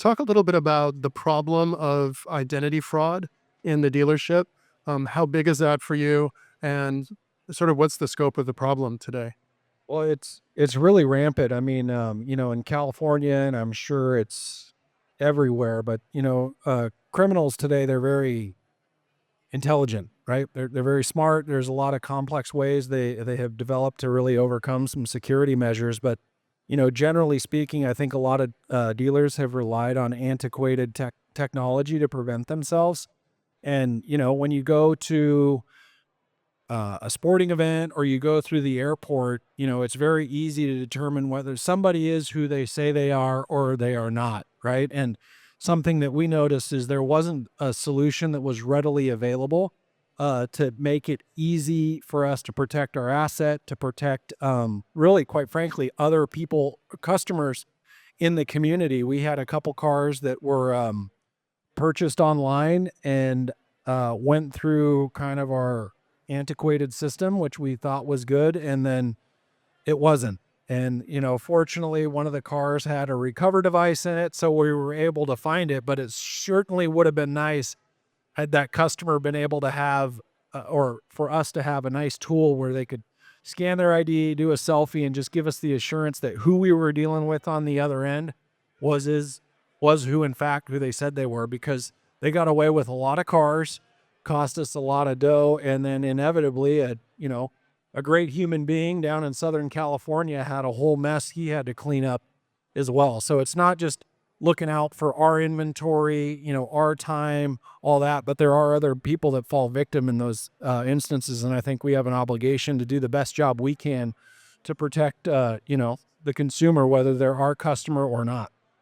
talk a little bit about the problem of identity fraud in the dealership. How big is that for you? And sort of what's the scope of the problem today? Well, it's really rampant. I mean, in California, and I'm sure it's everywhere, but criminals today, they're very intelligent, right? They're very smart. There's a lot of complex ways they have developed to really overcome some security measures, but generally speaking, I think a lot of dealers have relied on antiquated technology to prevent themselves. And when you go to a sporting event or you go through the airport, it's very easy to determine whether somebody is who they say they are or they are not, right? And something that we noticed is there wasn't a solution that was readily available to make it easy for us to protect our asset, to protect, really, quite frankly, other people, customers in the community. We had a couple cars that were purchased online and went through kind of our antiquated system, which we thought was good, and then it wasn't. And fortunately, one of the cars had a recover device in it, so we were able to find it. But it certainly would have been nice had that customer been able to have, or for us to have a nice tool where they could scan their ID, do a selfie, and just give us the assurance that who we were dealing with on the other end was is was who in fact who they said they were, because they got away with a lot of cars, cost us a lot of dough, and then inevitably a great human being down in Southern California had a whole mess he had to clean up as well. So it's not just looking out for our inventory, our time, all that, but there are other people that fall victim in those instances. And I think we have an obligation to do the best job we can to protect, the consumer, whether they're our customer or not.